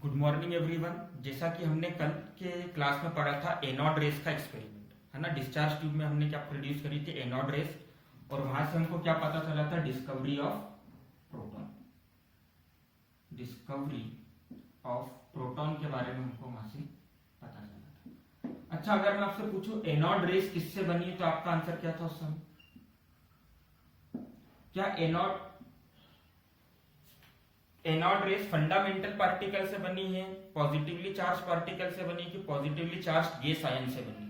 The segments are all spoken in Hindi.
Good morning everyone. जैसा कि हमने कल के क्लास में पढ़ा था एनोड रेस का एक्सपेरिमेंट, है ना। डिस्चार्ज ट्यूब में हमने क्या प्रोड्यूस करी थी, एनोड रेस, और वहां से हमको क्या पता चला था, discovery of proton. Discovery of proton के बारे में हमको वहां से पता चला था। अच्छा, अगर मैं आपसे पूछूं एनोड रेस किससे बनी है, तो आपका आंसर क्या था उस समय? क्या एनोड रेस फंडामेंटल पार्टिकल से बनी है, पॉजिटिवली चार्ज पार्टिकल से बनी है, कि पॉजिटिवली चार्ज गैस आयन से बनी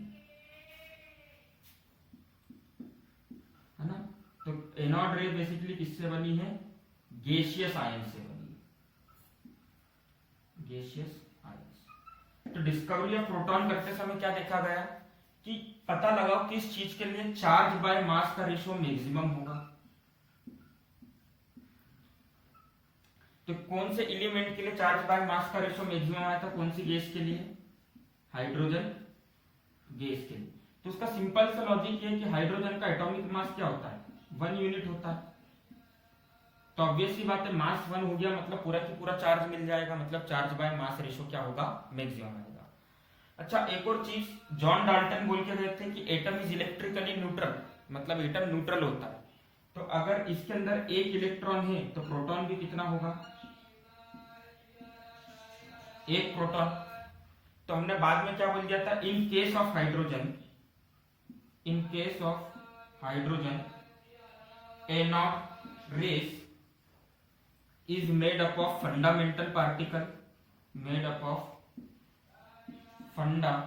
है ना। तो एनोड रेस बेसिकली किससे बनी है, गैसियस आयन से बनी है, गैसियस आयन। तो डिस्कवरी ऑफ प्रोटॉन करते समय क्या देखा गया कि पता लगाओ किस चीज के लिए चार्ज बाय मास का रेशियो मैक्सिमम होगा। तो कौन से एलिमेंट के लिए चार्ज बाय मास का रेशियो मैक्सिमम आया था, कौन सी गैस के लिए? हाइड्रोजन गैस के लिए। तो उसका सिंपल सा लॉजिक ये है कि हाइड्रोजन का एटॉमिक मास क्या होता है, 1 यूनिट होता है। तो ऑब्वियस सी बात है, मास 1 हो गया मतलब पूरा की पूरा चार्ज मिल जाएगा, मतलब चार्ज बाय मास रेशियो क्या होगा, मैक्सिमम आएगा। अच्छा, एक और चीज जॉन डाल्टन बोल के गए थे कि एटम इज इलेक्ट्रिकली न्यूट्रल, मतलब एटम न्यूट्रल होता है। तो अगर इसके अंदर एक इलेक्ट्रॉन है तो प्रोटॉन भी कितना होगा, एक प्रोटॉन। तो हमने बाद में क्या बोल दिया था, in case of hydrogen, in case of hydrogen anode rays is made up of fundamental particle, made up of fundamental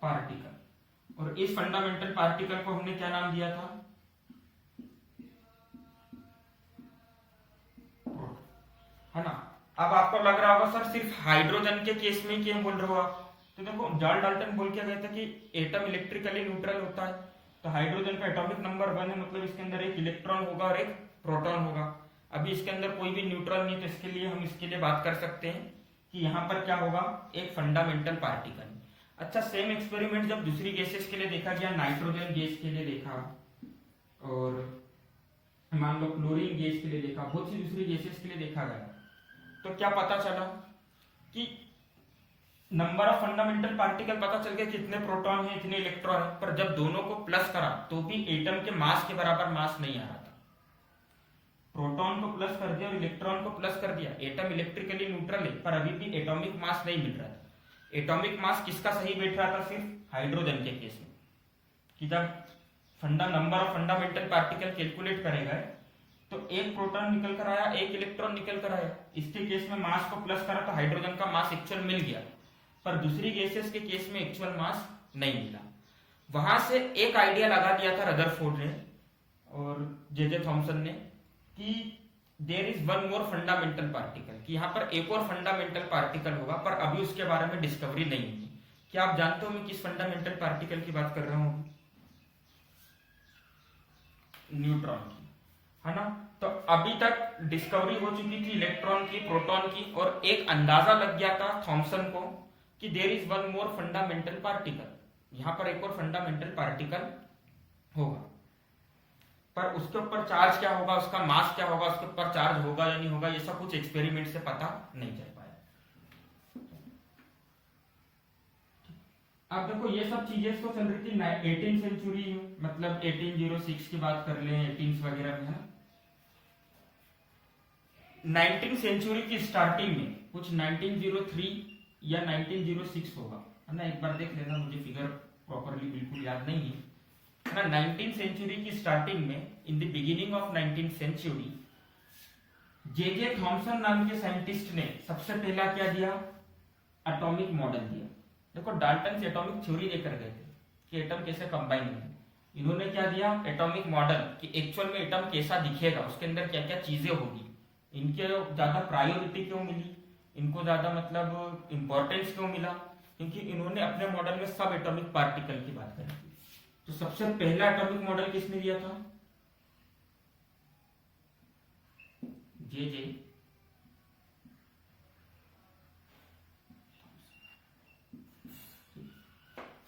particle। और इस फंडामेंटल पार्टिकल को हमने क्या नाम दिया था, है ना। अब आपको लग रहा होगा सर सिर्फ हाइड्रोजन के केस में क्यों बोल रहे हो आप? तो देखो, जॉन डाल्टन बोल के गए थे कि एटम इलेक्ट्रिकली न्यूट्रल होता है। तो हाइड्रोजन का एटॉमिक नंबर 1 है, मतलब इसके अंदर एक इलेक्ट्रॉन होगा और एक प्रोटॉन होगा। अभी इसके अंदर कोई भी न्यूट्रॉन नहीं, तो इसके लिए हम इसके लिए बात कर सकते हैं कि यहाँ पर क्या होगा, एक फंडामेंटल पार्टिकल। अच्छा, सेम एक्सपेरिमेंट जब दूसरी गैसेस के लिए देखा गया, नाइट्रोजन गैस के लिए देखा, और मान लो क्लोरीन गैस के लिए देखा, बहुत सी दूसरी गैसेस के लिए देखा गया, तो क्या पता चला कि नंबर ऑफ फंडामेंटल पार्टिकल पता चल गया, कितने प्रोटॉन है, इतने इलेक्ट्रॉन है। पर जब दोनों को प्लस करा तो भी एटम के मास के बराबर मास नहीं आ रहा था। प्रोटॉन को प्लस कर दिया और इलेक्ट्रॉन को प्लस कर दिया, एटम इलेक्ट्रिकली न्यूट्रल है, पर अभी भी एटॉमिक मास नहीं मिल रहा था। एटॉमिक मास किसका सही बैठ रहा था, सिर्फ हाइड्रोजन के केस में, कि जब number of fundamental particle calculate करेगा तो एक प्रोटॉन निकल कर आया, एक इलेक्ट्रॉन निकल कर आया। इसके केस में मास को प्लस करा तो हाइड्रोजन का मास एक्चुअल मिल गया, पर दूसरी गैसेस के केस में एक्चुअल मास नहीं मिला। वहां से एक आइडिया लगा दिया था रदरफोर्ड ने और जे थॉमसन ने कि there is one more fundamental particle, कि यहाँ पर एक और फंडामेंटल पार्टिकल होगा, पर अभी उसके बारे में डिस्कवरी नहीं हुई। क्या आप जानते हो मैं किस फंडामेंटल पार्टिकल की बात कर रहा हूं? न्यूट्रॉन की, है ना। तो अभी तक डिस्कवरी हो चुकी थी इलेक्ट्रॉन की, प्रोटॉन की, और एक अंदाजा लग गया था थॉमसन को कि there is one more fundamental particle, यहां पर एक और फंडामेंटल पार्टिकल होगा। पर उसके ऊपर चार्ज क्या होगा, उसका मास क्या होगा, उसके ऊपर चार्ज होगा या नहीं होगा, ये सब कुछ एक्सपेरिमेंट से पता नहीं चल पाया। अब देखो, ये सब चीजें तो चल रही थी 18 सेंचुरी में, मतलब 1806 की बात कर ले, 18 वगैरह में, है। 19 सेंचुरी की स्टार्टिंग में कुछ 1903 या 1906 होगा, है ना। एक बार देख लेना, मुझे फिगर प्रॉपरली बिल्कुल याद नहीं है, ना। 19 सेंचुरी की स्टार्टिंग में, in the beginning of 19 century, J Thomson नाम के साइंटिस्ट ने सबसे पहला क्या दिया, एटॉमिक मॉडल दिया। देखो, डाल्टन से एटॉमिक थ्योरी लेकर गए थे कि एटम कैसे कंबाइन होंगे, इन्होंने क्या दिया, एटॉमिक मॉडल, कि एक्चुअल में एटम कैसा दिखेगा, उसके अंदर क्या क्या चीजें होगी। इनके ज्यादा प्रायोरिटी क्यों मिली, इनको ज्यादा मतलब इंपॉर्टेंस क्यों मिला, क्योंकि इन्होंने अपने मॉडल में सब एटॉमिक पार्टिकल की बात करी। तो सबसे पहला एटॉमिक मॉडल किसने दिया था, जे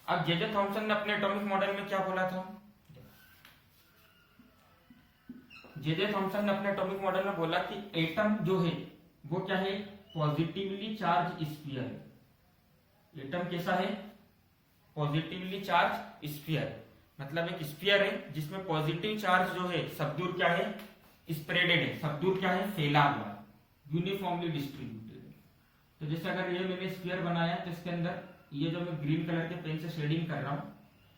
अब जे थॉमसन ने अपने एटॉमिक मॉडल में क्या बोला था, जे थॉमसन ने अपने एटॉमिक मॉडल में बोला कि एटम जो है वो क्या है, पॉजिटिवली चार्ज स्फीयर है। एटम कैसा है, पॉजिटिवली चार्ज स्फीयर, मतलब एक स्फीयर है जिसमें पॉजिटिव चार्ज जो है सब दूर क्या है, स्प्रेडेड है, सब दूर क्या है, फैला हुआ है, यूनिफॉर्मली डिस्ट्रीब्यूटेड है। तो जैसे अगर ये मैंने स्फीयर बनाया तो इसके अंदर ये जो मैं ग्रीन कलर के पेन से शेडिंग कर रहा हूं,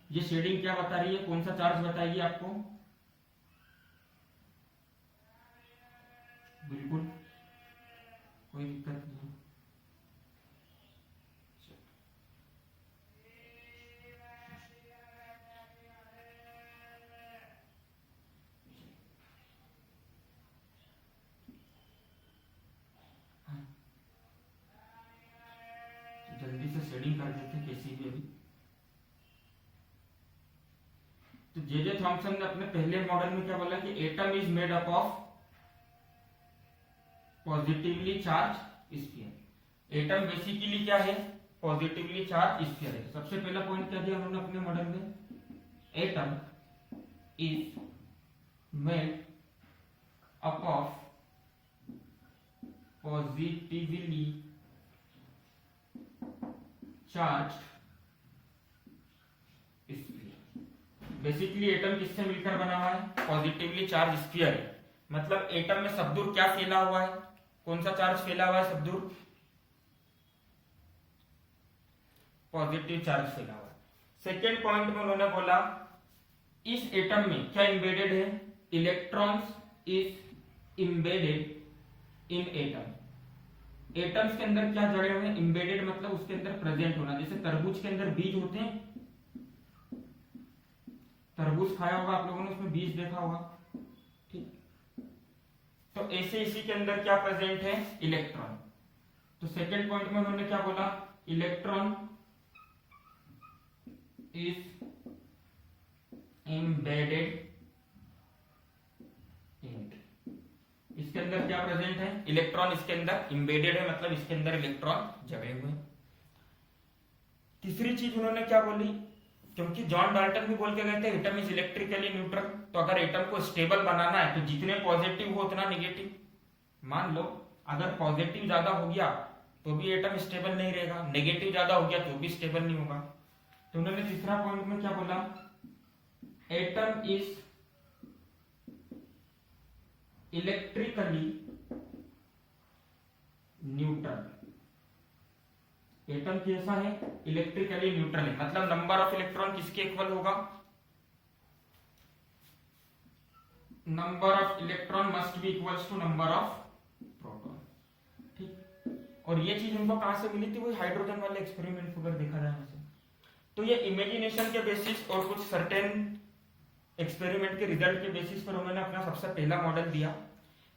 ये शेडिंग क्या बता रही है, कौन सा चार्ज बताएगी आपको, बिल्कुल कोई दिक्कत नहीं। जल्दी से शेडिंग कर देते हैं कैसी भी अभी। तो जे थॉमसन ने अपने पहले मॉडल में क्या बोला कि atom is made up of positively charge sphere. Atom basically क्या है, पॉजिटिवली चार्ज स्फीयर है। सबसे पहला पॉइंट क्या दिया उन्होंने अपने मॉडल में, atom is made up of positively charge sphere. Basically atom किससे मिलकर बना हुआ है, पॉजिटिवली चार्ज स्फीयर। मतलब एटम में सब दूर क्या फैला हुआ है, कौन सा चार्ज फैला हुआ है सब दूर, पॉजिटिव चार्ज फैला हुआ है। सेकेंड पॉइंट में उन्होंने बोला इस एटम में क्या इंबेडेड है, electrons is embedded in atom. Atoms के अंदर क्या जड़े हुए हैं, इंबेडेड मतलब उसके अंदर प्रेजेंट होना। जैसे तरबूज के अंदर बीज होते हैं, तरबूज खाया होगा आप लोगों ने, उसमें बीज देखा होगा, ठीक। तो ऐसे इसी के अंदर क्या प्रेजेंट है, इलेक्ट्रॉन। तो सेकेंड पॉइंट में उन्होंने क्या बोला, इलेक्ट्रॉन इज एम्बेडेड इन। इसके अंदर क्या प्रेजेंट है, इलेक्ट्रॉन इसके अंदर एम्बेडेड है, मतलब इसके अंदर इलेक्ट्रॉन जड़े हुए हैं। तीसरी चीज उन्होंने क्या बोली, क्योंकि जॉन डाल्टन भी बोल के गए थे एटम इज इलेक्ट्रिकली न्यूट्रल, तो अगर एटम को स्टेबल बनाना है तो जितने पॉजिटिव हो उतना निगेटिव। मान लो अगर पॉजिटिव ज्यादा हो गया तो भी एटम स्टेबल नहीं रहेगा, नेगेटिव ज्यादा हो गया तो भी स्टेबल नहीं होगा। तो उन्होंने तीसरा पॉइंट में क्या बोला, atom is electrically neutral. Atom कैसा है, इलेक्ट्रिकली न्यूट्रल है, मतलब नंबर ऑफ इलेक्ट्रॉन किसके इक्वल होगा, number of electron must be equals to number of proton, ठीक। और ये चीज उनको कहां से मिली थी, वो हाइड्रोजन वाले एक्सपेरिमेंट को अगर देखा जाए वैसे। तो ये इमेजिनेशन के बेसिस और कुछ सर्टेन एक्सपेरिमेंट के रिजल्ट के बेसिस पर उन्होंने अपना सबसे पहला मॉडल दिया।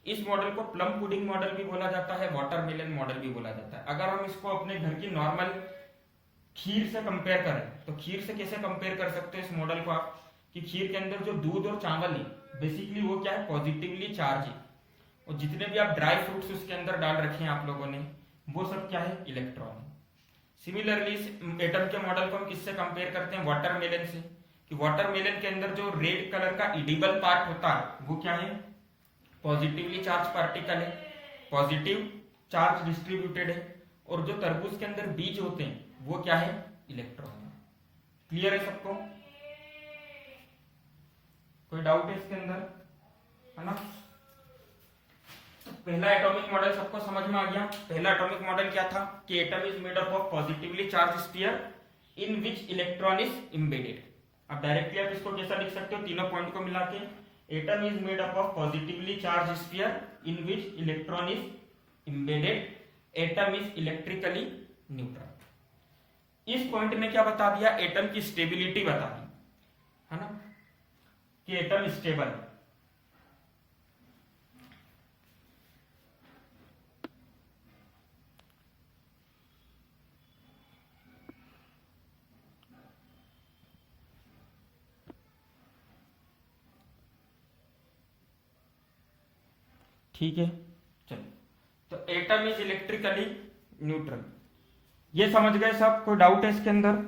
इस मॉडल को प्लम पुडिंग मॉडल भी बोला जाता है, वाटरमेलन मॉडल भी बोला जाता है। अगर हम इसको अपने घर की नॉर्मल खीर से कंपेयर करें तो खीर से कैसे कंपेयर कर सकते हैं इस मॉडल को आप, कि खीर के अंदर जो दूध और चावल है बेसिकली वो क्या है, पॉजिटिवली चार्ज है, और जितने भी आप ड्राई फ्रूट्स उसके अंदर डाल रखे हैं आप लोगों ने वो सब क्या है, इलेक्ट्रॉन है। सिमिलरली एटम के मॉडल को हम किससे कंपेयर करते हैं, वाटरमेलन से, कि वाटरमेलन के अंदर जो रेड कलर का इडिबल पार्ट होता है वो क्या है, पॉजिटिवली चार्ज पार्टिकल है, पॉजिटिव चार्ज डिस्ट्रीब्यूटेड है। और जो तरबूज के अंदर बीज होते हैं वो क्या है, इलेक्ट्रॉन है। क्लियर है सबको, कोई डाउट है इसके अंदर, है ना। पहला एटॉमिक मॉडल सबको समझ में आ गया। पहला एटॉमिक मॉडल क्या था, कि atom is made up of positively charge sphere in which electron is embedded. अब डायरेक्टली आप इसको कैसा लिख सकते हो, तीनों पॉइंट को मिला के, atom is made up of positively charge sphere in which electron is embedded, atom is electrically neutral. इस पॉइंट में क्या बता दिया, एटम की स्टेबिलिटी बता दी, है ना, कि एटम स्टेबल है। ठीक है, चलो। तो एटम इज इलेक्ट्रिकली न्यूट्रल, ये समझ गए सब, कोई डाउट है इसके अंदर।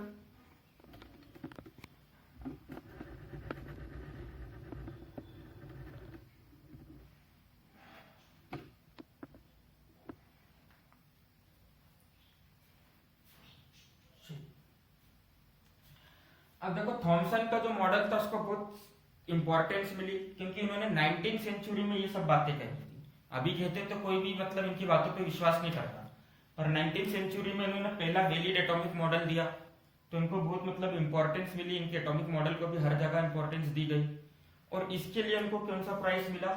अब देखो थॉमसन का जो मॉडल था उसको बहुत इंपॉर्टेंस मिली, क्योंकि उन्होंने 19th सेंचुरी में ये सब बातें कही थी। अभी कहते तो कोई भी मतलब इनकी बातों पे विश्वास नहीं करता, पर 19th सेंचुरी में इन्होंने पहला वैलिड एटॉमिक मॉडल दिया, तो इनको बहुत मतलब इंपॉर्टेंस मिली, इनके एटॉमिक मॉडल को भी हर जगह इंपॉर्टेंस दी गई। और इसके लिए इनको कौन सा प्राइज मिला?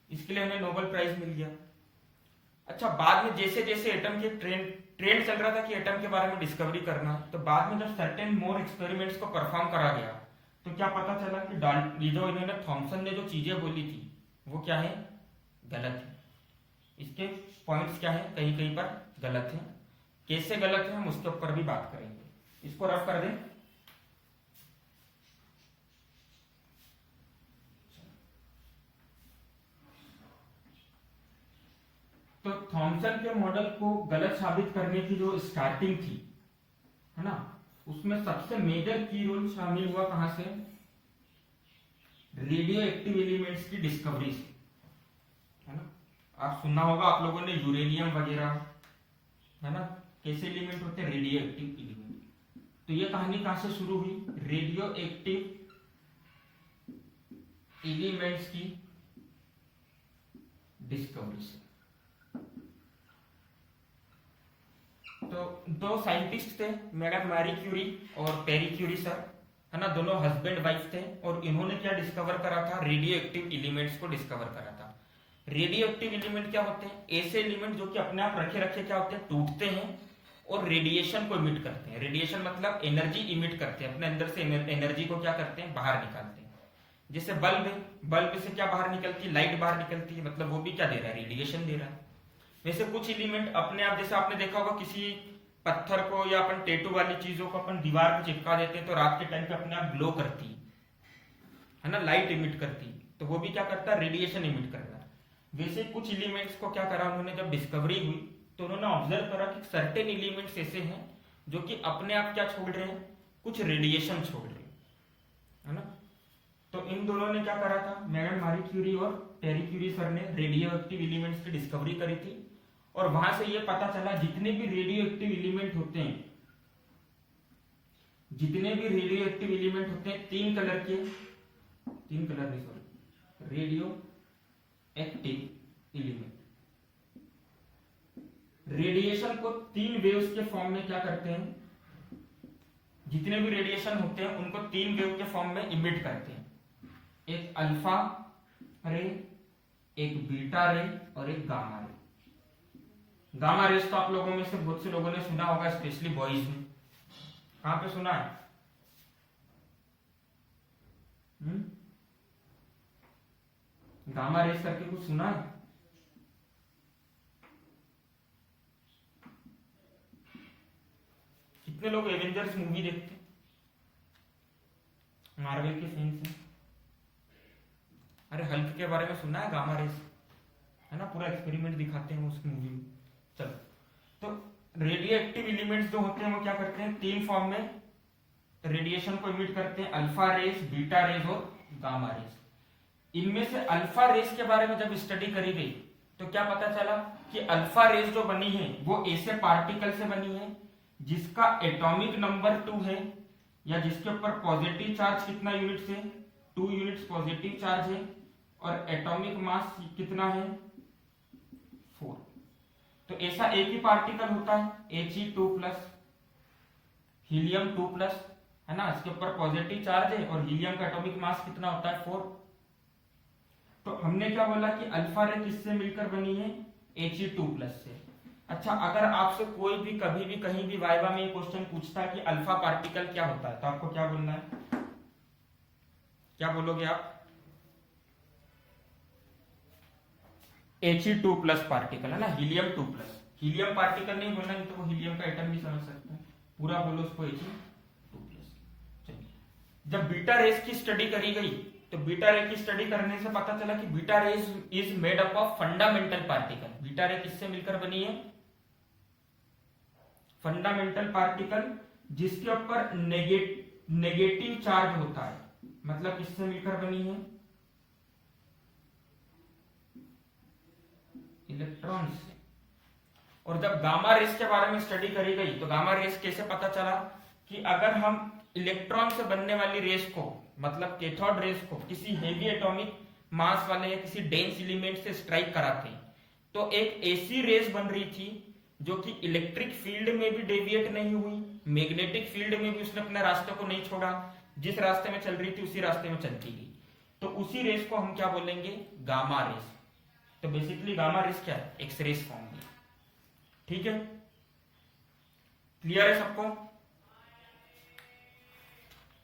इसके लिए उन्हें नोबेल प्राइज मिल गया। अच्छा, बाद में जैसे जैसे एटम के ट्रेंड चल रहा था कि एटम के बारे में डिस्कवरी करना, तो बाद में जब सर्टेन मोर एक्सपेरिमेंट्स को परफॉर्म करा गया, तो क्या पता चला कि ये जो इन्होंने थॉमसन ने जो चीजें बोली थी वो क्या है? गलत है। इसके पॉइंट्स क्या है? कहीं कहीं पर गलत है। कैसे गलत है हम उसके ऊपर भी बात करेंगे। इसको रफ कर दें। तो थॉमसन के मॉडल को गलत साबित करने की जो स्टार्टिंग थी, है ना, उसमें सबसे मेजर की रोल शामिल हुआ कहां से? रेडियो एक्टिव एलिमेंट्स की डिस्कवरी से, है ना। आप सुना होगा आप लोगों ने यूरेनियम वगैरह, है ना, कैसे एलिमेंट होते हैं? Radio active element. तो ये कहानी कहां से शुरू हुई? रेडियो एक्टिव एलिमेंट्स की डिस्कवरी से। तो दो साइंटिस्ट थे, मैडम मैरी क्यूरी और पेरी क्यूरी सर, है ना, दोनों हस्बैंड वाइफ थे, और इन्होंने क्या डिस्कवर करा था? रेडियो एक्टिव एलिमेंट्स को डिस्कवर करा था। रेडियो एक्टिव एलिमेंट क्या होते हैं? ऐसे एलिमेंट जो कि अपने आप रखे रखे क्या होते हैं? टूटते हैं और रेडिएशन को इमिट करते हैं। रेडिएशन मतलब एनर्जी इमिट करते हैं, अपने अंदर से एनर्जी को क्या करते हैं? बाहर निकालते हैं। जैसे बल्ब है, बल्ब से क्या बाहर निकलती है? लाइट बाहर निकलती है, मतलब वो भी क्या दे रहा है? रेडिएशन दे रहा है। वैसे कुछ एलिमेंट अपने आप, जैसे आपने देखा होगा किसी पत्थर को या अपन टेटू वाली चीजों को अपन दीवार पे चिपका देते हैं तो रात के टाइम पे अपने आप ग्लो करती है ना, लाइट इमिट करती, तो वो भी क्या करता है? रेडिएशन इमिट करता है। वैसे कुछ एलिमेंट्स को क्या करा उन्होंने, जब डिस्कवरी हुई तो उन्होंने ऑब्जर्व करा कि सर्टेन एलिमेंट्स ऐसे हैं जो कि अपने आप क्या छोड़ रहे हैं? कुछ रेडिएशन छोड़ रहे हैं, है ना। तो इन दोनों ने क्या करा था? मैडम मारी क्यूरी और पेरी क्यूरी सर ने रेडियो एक्टिव एलिमेंट्स की डिस्कवरी करी थी, और वहां से ये पता चला जितने भी रेडियो एक्टिव एलिमेंट होते हैं, जितने भी रेडियो एक्टिव एलिमेंट होते हैं, तीन कलर नहीं, sorry, radio active element radiation को तीन वेव्स के फॉर्म में क्या करते हैं? जितने भी रेडिएशन होते हैं उनको तीन वेव के फॉर्म में इमिट करते हैं। एक अल्फा रे, एक बीटा रे और एक गामा रे। गामा रेस तो आप लोगों में से बहुत से लोगों ने सुना होगा, स्पेशली बॉयज ने। कहां पे सुना है? गामा रेस करके कुछ सुना है? कितने लोग एवेंजर्स मूवी देखते हैं? मार्वल के फैंस हैं? अरे हल्क के बारे में सुना है? गामा रेस, है ना, पूरा एक्सपेरिमेंट दिखाते हैं उस मूवी में। चलो, तो रेडियो एक्टिव एलिमेंट्स जो होते हैं वो क्या करते हैं? तीन फॉर्म में रेडिएशन को इमिट करते हैं, अल्फा रेस, बीटा रेस और गामा रेस। इनमें से अल्फा रेस के बारे में जब स्टडी करी गई तो क्या पता चला कि अल्फा रेस जो बनी है वो ऐसे पार्टिकल से बनी है जिसका एटॉमिक नंबर 2 है, या जिसके ऊपर पॉजिटिव चार्ज कितना यूनिट्स है? 2 यूनिट्स पॉजिटिव चार्ज है, और एटॉमिक मास कितना है? 4। तो ऐसा एक ही पार्टिकल होता है He2+, हीलियम 2+, है ना, इसके ऊपर पॉजिटिव चार्ज है और हीलियम का एटॉमिक मास कितना होता है? 4। तो हमने क्या बोला कि अल्फा रे किससे मिलकर बनी है? He2+ से। अच्छा, अगर आपसे कोई भी कभी भी कहीं भी वाइवा में क्वेश्चन पूछता है कि अल्फा पार्टिकल क्या होता है, तो आपको क्या बोलना है? क्या बोलोगे आप? He2+ पार्टिकल, है ना, हीलियम 2+। हीलियम पार्टिकल नहीं बोलना, नहीं तो वो हीलियम का एटम भी समझ सकते हैं, पूरा बोलो उसको He2+। चलिए, जब बीटा रेस की स्टडी करी गई तो बीटा रे की स्टडी करने से पता चला कि बीटा रे is made up of fundamental particle. Beta रे किससे मिलकर बनी है? फंडामेंटल पार्टिकल जिसके ऊपर नेगेटिव चार्ज होता है, मतलब किससे मिलकर बनी है? इलेक्ट्रॉन से। और जब गामा रेस के बारे में स्टडी करी गई तो गामा रेस कैसे पता चला कि अगर हम इलेक्ट्रॉन से बनने वाली रेस को, मतलब कैथोड रेस को, किसी हेवी एटॉमिक मास वाले या किसी डेंस एलिमेंट से स्ट्राइक कराते तो एक ऐसी रेस बन रही थी जो कि इलेक्ट्रिक फील्ड में भी डेविएट नहीं हुई, मैग्नेटिक फील्ड में भी उसने अपने रास्ते को नहीं छोड़ा, जिस रास्ते में चल रही थी उसी रास्ते में चलती गई। तो उसी रेस को हम क्या बोलेंगे? Gamma rays. तो बेसिकली गामा रेस क्या है? एक्स रेस फॉर्म में। ठीक है, क्लियर है सबको?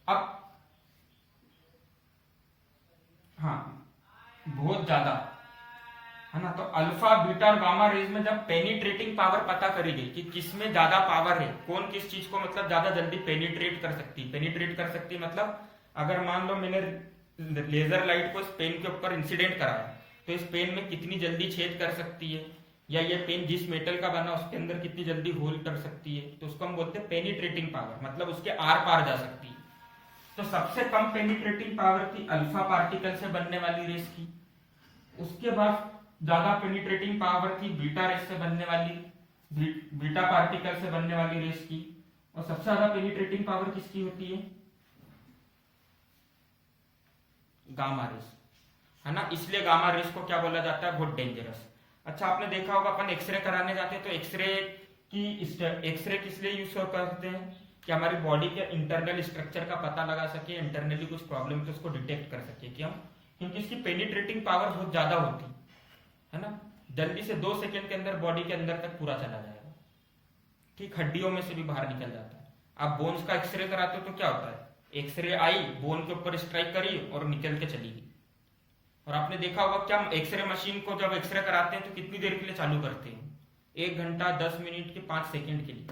अब हाँ, बहुत ज्यादा है ना। तो अल्फा बीटा और गामा रेज में जब पेनिट्रेटिंग पावर पता करी गई कि किसमें ज्यादा पावर है, कौन किस चीज को मतलब ज्यादा जल्दी पेनिट्रेट कर सकती, पेनिट्रेट कर सकती मतलब अगर मान लो मैंने लेजर लाइट को इस पेन के ऊपर इंसिडेंट कराया तो इस पेन में कितनी जल्दी छेद कर सकती है, या ये पेन जिस मेटल का बना उसके अंदर कितनी जल्दी होल कर सकती है, तो उसको हम बोलते हैं पेनिट्रेटिंग पावर, मतलब उसके आर पार जा सकती है। तो सबसे कम पेनिट्रेटिंग पावर थी अल्फा पार्टिकल से बनने वाली रेस की। उसके बाद ज्यादा पेनिट्रेटिंग पावर थी बीटा रेस से बनने वाली, बीटा पार्टिकल से बनने वाली रेस की। और सबसे ज्यादा पेनिट्रेटिंग पावर किसकी होती है? गामा रेस, है ना। इसलिए गामा रेस को क्या बोला जाता है? बहुत डेंजरस। अच्छा, आपने देखा होगा अपन एक्सरे कराने जाते हैं तो एक्सरे किस लिए यूज करते हैं? कि हमारी बॉडी के इंटरनल स्ट्रक्चर का पता लगा सके, इंटरनली कुछ प्रॉब्लम तो उसको डिटेक्ट कर सके। क्यों? क्योंकि इसकी पेनिट्रेटिंग पावर बहुत ज्यादा होती है ना, जल्दी से 2 सेकंड के अंदर बॉडी के अंदर तक पूरा चला जाएगा। ठीक, हड्डियों में से भी बाहर निकल जाता है। आप बोन्स का एक्सरे कराते हो तो क्या होता है? एक्सरे आई, बोन के ऊपर स्ट्राइक करी और निकल के चली गई। और आपने देखा होगा क्या, एक्सरे मशीन को जब एक्सरे कराते हैं तो कितनी देर के लिए चालू करते हैं? 1 घंटा 10 मिनट के 5 सेकंड के लिए।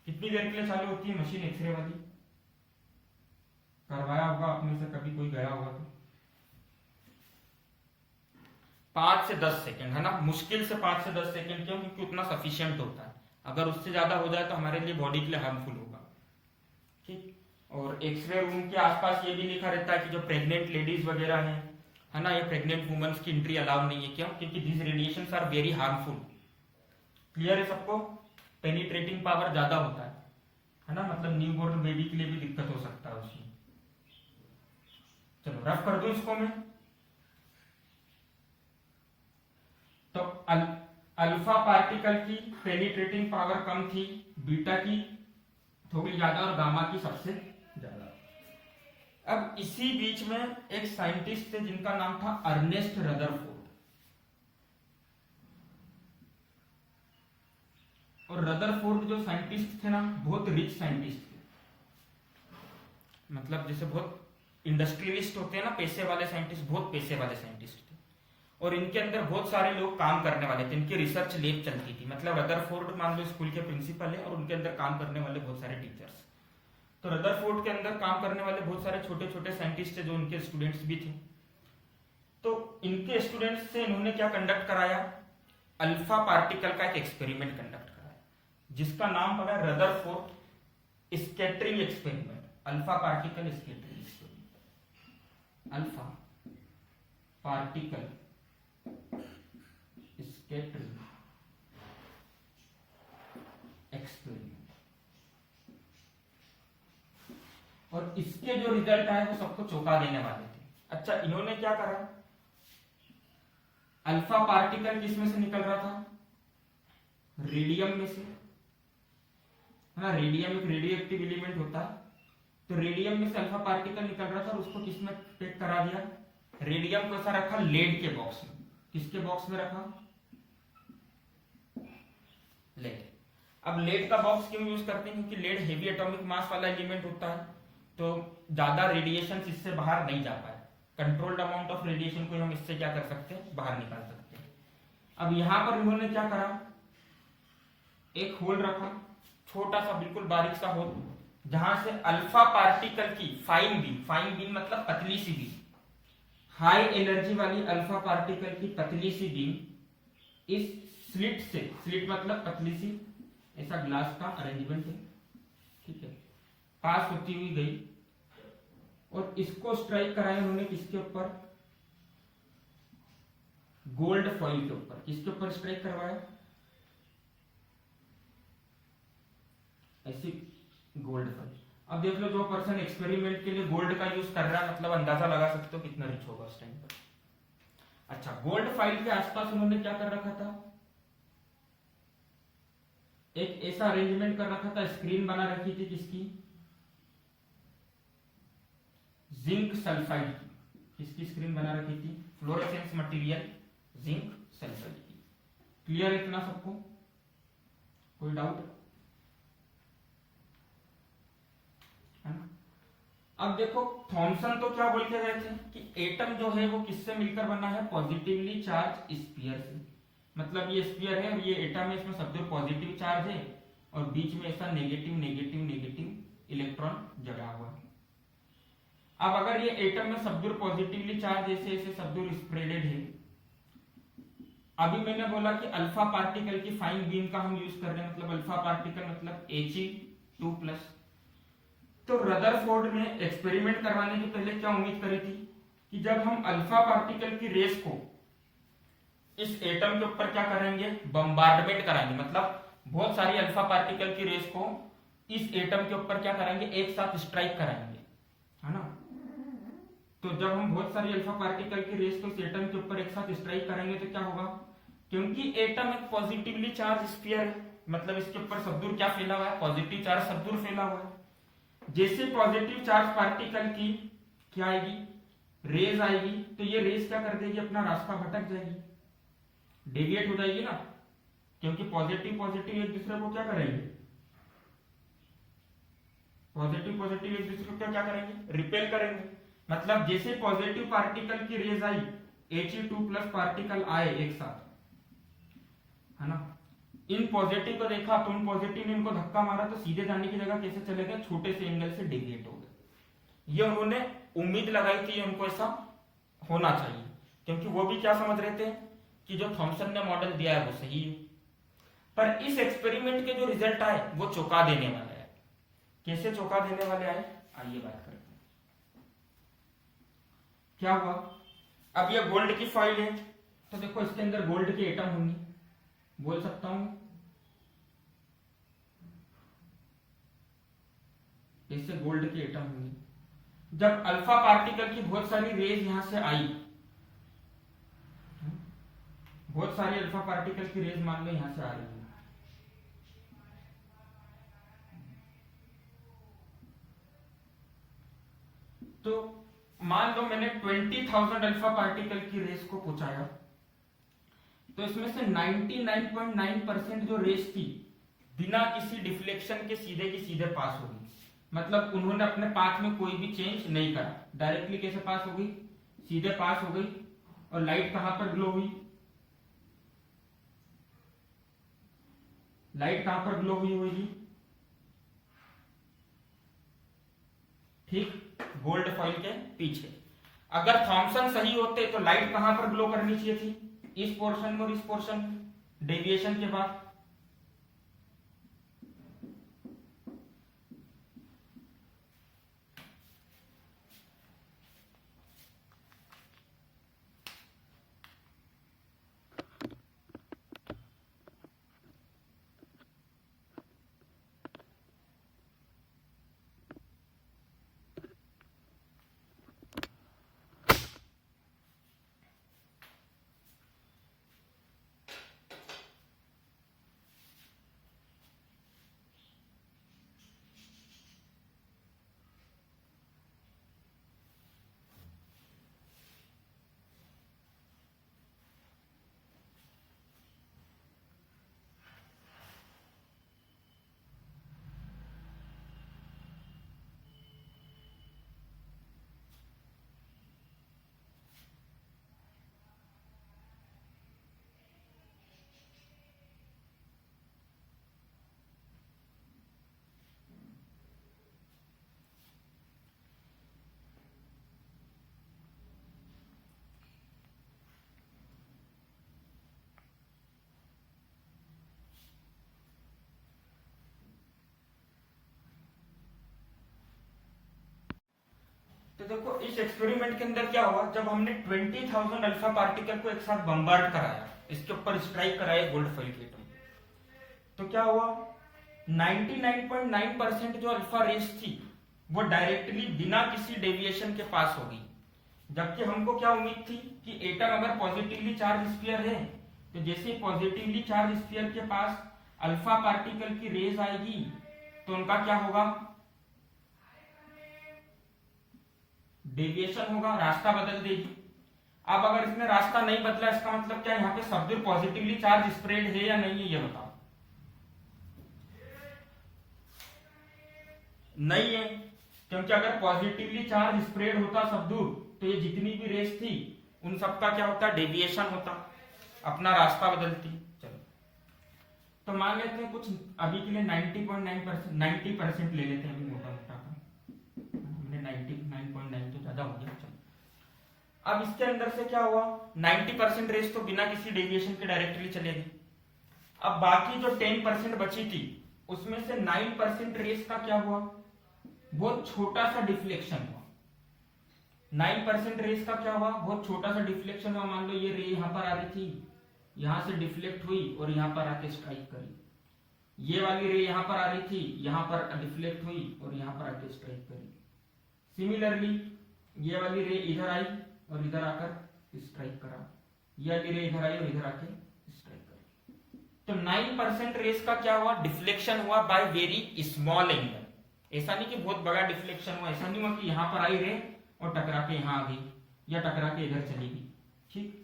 कितनी देर के लिए चालू होती है मशीन एक्सरे वाली? करवाया होगा आपने से, कभी कोई गया होगा तो 5 से 10 सेकंड, है ना। मुश्किल से 5 से 10 सेकंड। क्यों? क्योंकि उतना सफिशियंट होता है। अगर उससे ज्यादा हो जाए तो हमारे लिए बॉडी के लिए हार्मफुल होगा। ठीक। और एक्सरे रूम के आसपास ये भी लिखा रहता है कि जो प्रेग्नेंट लेडीज वगैरह हैं, है ना, ये प्रेग्नेंट वुमेन्स की एंट्री अलाउ नहीं है। क्यों? क्योंकि this radiations are very harmful. Clear है सबको? पेनिट्रेटिंग पावर ज्यादा होता है ना, मतलब न्यूबॉर्न बेबी के लिए भी दिक्कत हो सकता है उसमें। चलो रफ कर दूं इसको मैं। तो अल्फा पार्टिकल की पेनिट्रेटिंग पावर कम थी, बीटा की थोड़ी ज्यादा और गामा की सबसे ज्यादा। अब इसी बीच में एक साइंटिस्ट थे जिनका नाम था अर्नेस्ट रदरफोर्ड। और रदरफोर्ड जो साइंटिस्ट थे ना, बहुत रिच साइंटिस्ट थे। मतलब जैसे बहुत इंडस्ट्रियलिस्ट होते हैं ना, पैसे वाले साइंटिस्ट, बहुत पैसे वाले साइंटिस्ट थे। और इनके अंदर बहुत सारे लोग काम करने वाले थे, इनकी रिसर्च लैब चलती थी। मतलब रदरफोर्ड मान लो स्कूल के प्रिंसिपल है और उनके अंदर काम करने वाले बहुत सारे टीचर्स। तो रदरफोर्ड के अंदर काम करने वाले बहुत सारे छोटे छोटे साइंटिस्ट थे जो उनके स्टूडेंट्स भी थे। तो इनके स्टूडेंट्स से इन्होंने क्या कंडक्ट कराया? अल्फा पार्टिकल का एक एक्सपेरिमेंट कंडक्ट कराया जिसका नाम पड़ा Rutherford scattering experiment. Alpha particle scattering experiment, alpha particle scattering experiment. और इसके जो रिजल्ट आए वो सबको चौंका देने वाले थे। अच्छा, इन्होंने क्या करा? अल्फा पार्टिकल किसमें से निकल रहा था? रेडियम में से, है ना। रेडियम एक रेडियो एक्टिव एलिमेंट होता है। तो रेडियम में से अल्फा पार्टिकल निकल रहा था और उसको किसमें पैक करा दिया? रेडियम को ऐसा रखा लेड के बॉक्स में। किसके बॉक्स में रखा? लेड। अब लेड का बॉक्स क्यों यूज करते हैं? क्योंकि लेड हेवी एटॉमिक मास वाला एलिमेंट होता है, तो ज्यादा रेडिएशन इससे बाहर नहीं जा पाए। कंट्रोल्ड अमाउंट ऑफ रेडिएशन को हम इससे क्या कर सकते हैं? बाहर निकाल सकते हैं। अब यहां पर इन्होंने क्या करा? एक होल रखा, छोटा सा बिल्कुल बारीक सा होल, जहां से अल्फा पार्टिकल की फाइन बीम मतलब पतली सी बीम, हाई एनर्जी वाली अल्फा पार्टिकल की पतली सी बीम इस स्लिट से, स्लिट मतलब पतली सी ऐसा ग्लास का अरेंजमेंट है, ठीक है, पास होती हुई गई और इसको स्ट्राइक कराया उन्होंने किसके ऊपर? गोल्ड फॉइल के ऊपर, किसके ऊपर स्ट्राइक करवाया, ऐसी गोल्ड फॉइल। अब देख लो जो पर्सन एक्सपेरिमेंट के लिए गोल्ड का यूज कर रहा है, मतलब अंदाजा लगा सकते हो कितना रिच होगा उस टाइम पर। अच्छा, गोल्ड फाइल के आसपास उन्होंने क्या कर रखा था, एक ऐसा अरेंजमेंट कर रखा था, स्क्रीन बना रखी थी किसकी, जिंक सल्फाइड की। किसकी स्क्रीन बना रखी थी, फ्लोरोसेंस मटेरियल जिंक सल्फाइड की। क्लियर इतना सबको, कोई डाउट है ना। अब देखो थॉमसन तो क्या बोल के गए थे कि एटम जो है वो किससे मिलकर बना है, पॉजिटिवली चार्ज स्फीयर से। मतलब ये स्फीयर है और ये एटम है, इसमें सब पॉजिटिव चार्ज है और बीच में ऐसा नेगेटिव नेगेटिव नेगेटिव इलेक्ट्रॉन जड़ा हुआ है। अब अगर ये एटम में सब पॉजिटिवली चार्ज ऐसे ऐसे सब स्प्रेडेड है, अभी मैंने बोला कि अल्फा पार्टिकल की फाइन बीम का हम यूज कर रहे हैं, मतलब अल्फा पार्टिकल मतलब He2+। तो रदरफोर्ड ने एक्सपेरिमेंट करवाने के पहले क्या उम्मीद करी थी कि जब हम अल्फा पार्टिकल की रेस को इस एटम के ऊपर क्या करेंगे, बम्बार्डमेंट कराएंगे, मतलब बहुत सारी अल्फा पार्टिकल की रेस को इस एटम के ऊपर क्या करेंगे, एक साथ स्ट्राइक कराएंगे, है ना। तो जब हम बहुत सारी अल्फा पार्टिकल की रेस को इस एटम के ऊपर एक साथ स्ट्राइक करेंगे तो क्या होगा, क्योंकि एटम एक पॉजिटिवली चार्ज स्फीयर है, मतलब इसके ऊपर सब दूर क्या फैला हुआ है, पॉजिटिव चार्ज सब दूर फैला हुआ है। जैसे पॉजिटिव चार्ज पार्टिकल की क्या आएगी, रेज आएगी, तो ये रेज क्या कर देगी, अपना रास्ता भटक जाएगी, डेविएट हो जाएगी ना, क्योंकि पॉजिटिव पॉजिटिव एक दूसरे को क्या करेंगे, पॉजिटिव पॉजिटिव एक दूसरे को क्या करेंगे, रिपेल करेंगे। मतलब जैसे पॉजिटिव पार्टिकल की रेज आई, He2+ पार्टिकल आए एक साथ, है ना, इन पॉजिटिव को देखा तो उन पॉजिटिव ने इनको धक्का मारा तो सीधे जाने की जगह कैसे चले गए, छोटे से एंगल से डेविएट हो गए। ये उन्होंने उम्मीद लगाई थी उनको ऐसा होना चाहिए, क्योंकि वो भी क्या समझ रहे थे कि जो थॉमसन ने मॉडल दिया है वो सही है। पर इस एक्सपेरिमेंट के जो रिजल्ट आए वो चौंका देने वाले आए। कैसे चौंका देने वाले आए, आइए बात करते हैं। क्या हुआ, अब ये गोल्ड की फॉइल है तो देखो इसके अंदर गोल्ड के एटम होंगे, बोल सकता हूं इससे गोल्ड के एटम होंगे। जब अल्फा पार्टिकल की बहुत सारी रेज यहां से आई, बहुत सारी अल्फा पार्टिकल की रेज मान लो यहां से आ रही है, तो मान लो मैंने 20,000 अल्फा पार्टिकल की रेस को पहुंचाया, तो इसमें से 99.9% जो रेस थी बिना किसी डिफ्लेक्शन के सीधे की सीधे पास हो गई। मतलब उन्होंने अपने पाथ में कोई भी चेंज नहीं करा, डायरेक्टली कैसे पास हो गई, सीधे पास हो गई। और लाइट कहां पर ग्लो हुई, लाइट कहां पर ग्लो हुई होगी, ठीक गोल्ड फॉइल के पीछे। अगर थॉमसन सही होते तो लाइट कहां पर ग्लो करनी चाहिए थी, इस पोर्शन में और इस पोर्शन में, डेविएशन के बाद। देखो इस एक्सपेरिमेंट के अंदर क्या हुआ, जब हमने 20,000 अल्फा पार्टिकल को एक साथ बम्बार्ड कराया, इसके ऊपर स्ट्राइक कराया गोल्ड फॉइल के एटम, तो क्या हुआ 99.9% जो अल्फा रेस थी वो डायरेक्टली बिना किसी डेविएशन के पास होगी। जबकि हमको क्या उम्मीद थी कि एटम अगर पॉजिटिवली चार्ज स्फीयर है तो जैसे पॉजिटिवली चार्ज स्फीयर के पास अल्फा पार्टिकल की रेज आएगी तो उनका क्या होगा, डेविएशन होगा, रास्ता बदल देगी। अब अगर इसने रास्ता नहीं बदला इसका मतलब क्या, यहाँ पे सब पॉजिटिवली चार्ज स्प्रेड है या नहीं है ये बताओ। नहीं है, क्योंकि अगर पॉजिटिवली चार्ज स्प्रेड होता सब दूर तो ये जितनी भी रेस थी उन सबका क्या होता, डेविएशन होता, अपना रास्ता बदलती। चलो तो मान लेते हैं कुछ अभी के लिए 90% ले लेते हैं अभी मोटा मोटा, हमने 99.9 तो ज्यादा हो गया। चलो अब इसके अंदर से क्या हुआ, 90% रेस तो बिना किसी डेविएशन के डायरेक्टली चलेगी। अब बाकी जो 10% बची थी उसमें से 9% रेस का क्या हुआ, बहुत छोटा सा डिफ्लेक्शन हुआ। 9% रेस का क्या हुआ, बहुत छोटा सा डिफ्लेक्शन हुआ। मान लो ये रे यहां पर आ रही थी, यहां से डिफ्लेक्ट हुई और यहां पर आके स्ट्राइक करी। ये वाली रे यहां पर आ रही थी, यहां पर डिफ्लेक्ट हुई और यहां पर आके स्ट्राइक करी। सिमिलरली ये वाली रे इधर आई और इधर आकर स्ट्राइक करा, ये वाली रे इधर आई और इधर आके स्ट्राइक करी। तो 9% रेस का क्या हुआ, डिफ्लेक्शन हुआ बाय वेरी स्मॉल एंगल। ऐसा नहीं कि बहुत बड़ा डिफ्लेक्शन हुआ, ऐसा नहीं हुआ कि यहां पर आई रे और टकरा के यहां आ गई या टकरा के इधर चली गई। ठीक,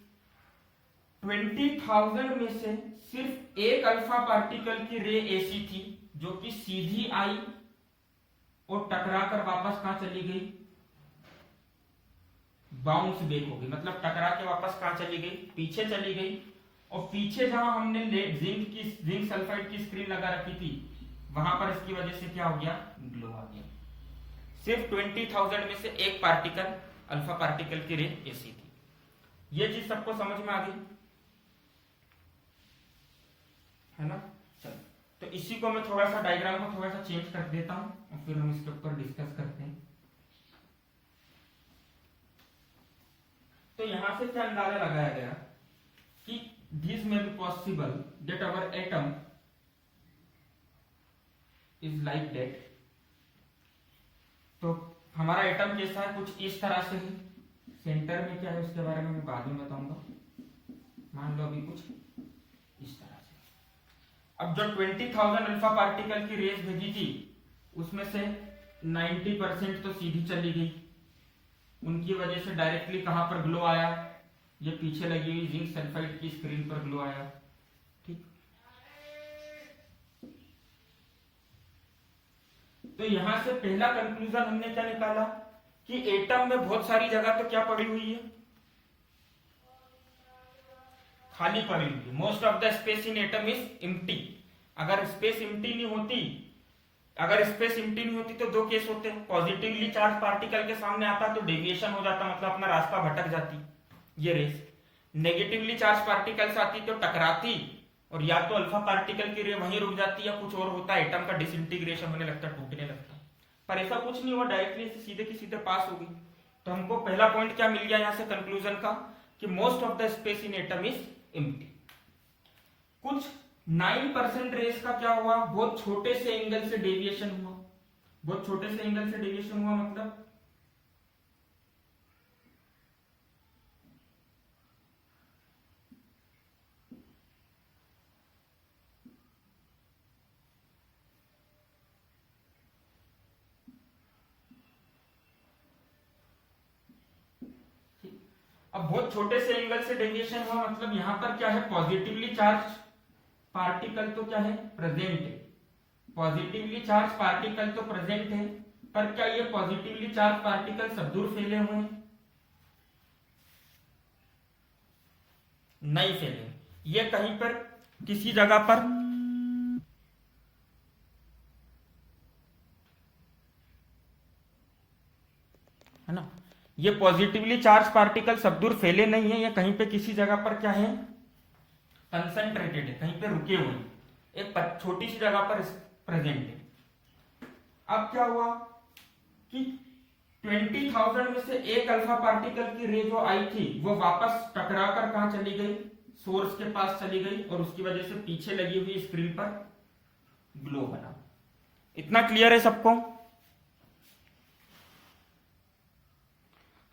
20,000 में से सिर्फ एक अल्फा पार्टिकल की रे ऐसी थी जो कि सीधी आई और टकरा कर वापस कहां चली गई, बाउंस बैक हो गई। मतलब टकरा के वापस कहां चली गई, पीछे चली गई। और पीछे जहां हमने जिंक सल्फाइड की स्क्रीन लगा रखी थी वहां पर इसकी वजह से क्या हो गया, ग्लो आ गया। सिर्फ 20,000 में से एक पार्टिकल अल्फा पार्टिकल की रे ऐसी थी। ये चीज सबको समझ में आ गई है ना। चलो तो इसी को मैं थोड़ा सा डायग्राम को थोड़ा सा चेंज कर देता हूं और फिर हम इसके ऊपर डिस्कस करते हैं। तो यहां से क्या अंदाजा लगाया गया कि this may be possible that our atom is like that. तो हमारा एटम कैसा है, कुछ इस तरह से है। सेंटर में क्या है उसके बारे में मैं बाद में बताऊंगा। मान लो अभी कुछ इस तरह से। अब जो 20,000 अल्फा पार्टिकल की रेस भेजी थी उसमें से 90% तो सीधी चली गई, उनकी वजह से डायरेक्टली कहां पर ग्लो आया, ये पीछे लगी हुई जिंक सल्फाइड की स्क्रीन पर ग्लो आया। ठीक, तो यहां से पहला कंक्लूजन हमने क्या निकाला कि एटम में बहुत सारी जगह तो क्या पड़ी हुई है, खाली पड़ी हुई है। Most of the space in atom is empty. अगर स्पेस एम्प्टी नहीं होती तो दो केस होते हैं, पॉजिटिवली चार्ज पार्टिकल के सामने आता तो डेविएशन हो जाता, मतलब अपना रास्ता भटक जाती ये रेस। नेगेटिवली चार्ज पार्टिकल्स आती तो टकराती और या तो अल्फा पार्टिकल की रे वहीं रुक जाती या कुछ और होता, एटम का डिसइंटीग्रेशन होने लगता, टूटने लगता। पर ऐसा कुछ नहीं हुआ, डायरेक्टली सीधे की सीधे पास हो गई। तो हमको पहला पॉइंट क्या मिल गया यहां से कंक्लूजन का कि most of the space in atom is empty. कुछ 9% रेस का क्या हुआ, बहुत छोटे से एंगल से डेविएशन हुआ। बहुत छोटे से एंगल से डेविएशन हुआ मतलब अब बहुत छोटे से एंगल से डेविएशन हुआ मतलब यहां पर क्या है, पॉजिटिवली चार्ज पार्टिकल तो क्या है, प्रेजेंट है। पॉजिटिवली चार्ज पार्टिकल तो प्रेजेंट है, पर क्या ये पॉजिटिवली चार्ज पार्टिकल सब दूर फैले हुए हैं, नहीं फैले। ये कहीं पर किसी जगह पर है ना, ये पॉजिटिवली चार्ज पार्टिकल सब दूर फैले नहीं है, ये कहीं पे किसी जगह पर क्या है, कंसंट्रेटेड है, कहीं पे रुके हुए हैं, एक छोटी सी जगह पर प्रेजेंट है। अब क्या हुआ कि 20,000 में से एक अल्फा पार्टिकल की रे जो आई थी वो वापस टकराकर कहां चली गई, सोर्स के पास चली गई, और उसकी वजह से पीछे लगी हुई स्क्रीन पर ग्लो बना। इतना क्लियर है सबको,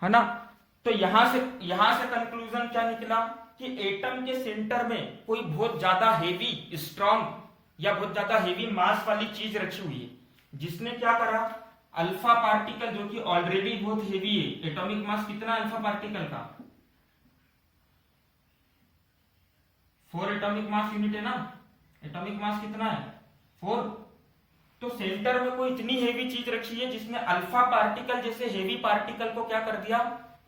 है ना? तो यहां से कंक्लूजन क्या निकला कि एटम के सेंटर में कोई बहुत ज्यादा हेवी स्ट्रॉन्ग या बहुत ज्यादा हेवी मास वाली चीज रखी हुई है, जिसने क्या करा, अल्फा पार्टिकल जो कि ऑलरेडी बहुत हेवी है, एटॉमिक मास कितना अल्फा पार्टिकल का, 4 एटॉमिक मास यूनिट है ना, एटॉमिक मास कितना है 4। तो सेंटर में कोई इतनी हेवी चीज रखी है जिसने अल्फा पार्टिकल जैसे हेवी पार्टिकल को क्या कर दिया,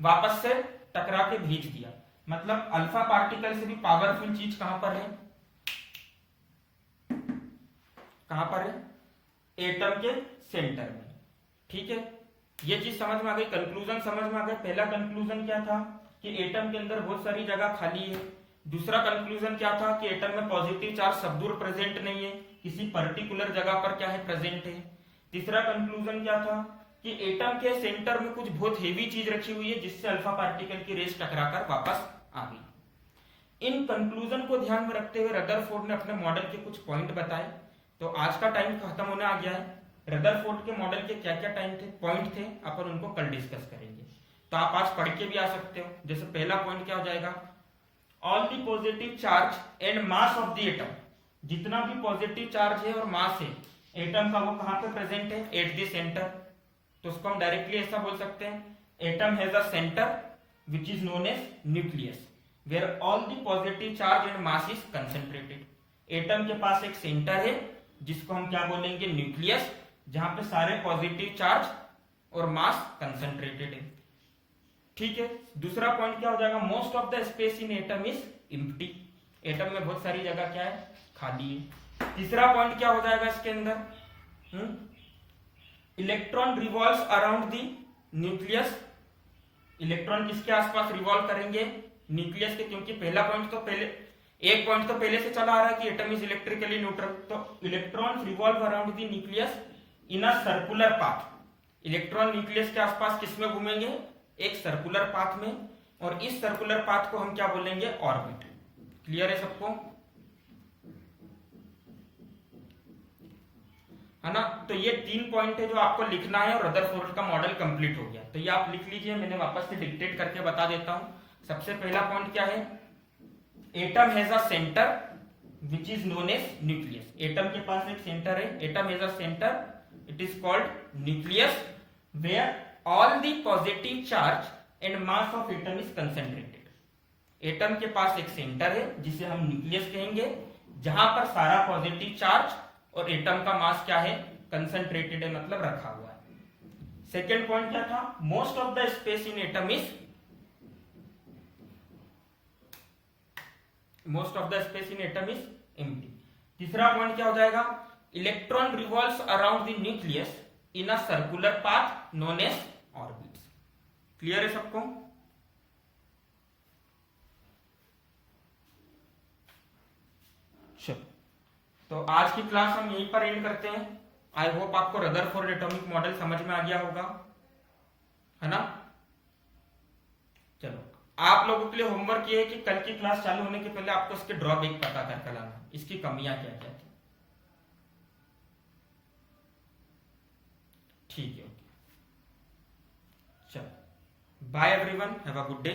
वापस से टकरा के भेज दिया। मतलब अल्फा पार्टिकल से भी पावरफुल चीज कहां पर है, कहां पर है, एटम के सेंटर में। ठीक है, ये चीज समझ में आ गई, कंक्लूजन समझ में आ गया। पहला कंक्लूजन क्या था कि एटम के अंदर बहुत सारी जगह खाली है। दूसरा कंक्लूजन क्या था कि एटम में पॉजिटिव चार्ज सब दूर प्रेजेंट नहीं है, किसी पर्टिकुलर जगह पर क्या है, प्रेजेंट है। तीसरा कंक्लूजन क्या था कि एटम के सेंटर में कुछ बहुत हेवी चीज रखी हुई है जिससे अल्फा पार्टिकल की रेस टकराकर वापस आ गई। इन कंक्लूजन को ध्यान में रखते हुए रदरफोर्ड ने अपने मॉडल के कुछ पॉइंट बताए। तो आज का टाइम खत्म होने आ गया है। रदरफोर्ड के मॉडल के क्या क्या टाइम थे, पॉइंट थे, अपन उनको कल डिस्कस करेंगे। तो आप आज पढ़ के भी आ सकते हो। जैसे पहला पॉइंट क्या हो जाएगा, all the positive charge and mass of the atom, जितना भी पॉजिटिव चार्ज है और मास है एटम का वो कहां पे प्रेजेंट है, एट द सेंटर। तो उसको हम डायरेक्टली ऐसा बोल सकते हैं, atom has a centre which is known as nucleus where all the positive charge and mass is concentrated. Atom के पास एक सेंटर है जिसको हम क्या बोलेंगे, न्यूक्लियस, जहां पे सारे पॉजिटिव चार्ज और मास कंसेंट्रेटेड है। ठीक है, दूसरा पॉइंट क्या हो जाएगा, most of the space in atom is empty. Atom में बहुत सारी जगह क्या है, खाली है। तीसरा पॉइंट क्या हो जाएगा इसके अंदर, electron revolves around the nucleus. Electron किसके आसपास रिवॉल्व करेंगे, न्यूक्लियस के, क्योंकि पहला पॉइंट तो पहले, एक पॉइंट तो पहले से चला आ रहा है कि एटम इज इलेक्ट्रिकली न्यूट्रल। तो electron revolve around the nucleus in a circular path. Electron nucleus के आसपास किसमें घूमेंगे, एक सर्कुलर पाथ में, और इस सर्कुलर पाथ को हम क्या बोलेंगे, ऑर्बिट। क्लियर है सबको, है ना? तो ये 3 पॉइंट है जो आपको लिखना है, और रदरफोर्ड का मॉडल कंप्लीट हो गया। तो ये आप लिख लीजिए, मैंने वापस से डिक्टेट करके बता देता हूं। सबसे पहला पॉइंट क्या है, atom has a centre which is known as nucleus. Atom के पास एक सेंटर है, atom has a centre, it is called nucleus where all the positive charge and mass of atom is concentrated. Atom के पास एक सेंटर है जिसे हम न्यूक्लियस कहेंगे, जहां पर सारा पॉजिटिव चार्ज और एटम का मास क्या है, कंसेंट्रेटेड है, मतलब रखा हुआ है। सेकेंड पॉइंट क्या था, most of the space in atom is, most of the space in atom is empty. तीसरा पॉइंट क्या हो जाएगा, electron revolves around the nucleus in a circular path known as orbits. Clear है सबको? चलो, तो आज की क्लास हम यहीं पर एंड करते हैं। आई होप आपको रदरफोर्ड एटॉमिक मॉडल समझ में आ गया होगा, है ना? चलो, आप लोगों के लिए होमवर्क ये है कि कल की क्लास चालू होने के पहले आपको इसके ड्रॉबैक पता करके लाना, इसकी कमियां क्या क्या थी। ठीक है, ओके, चलो, bye everyone, have a good day.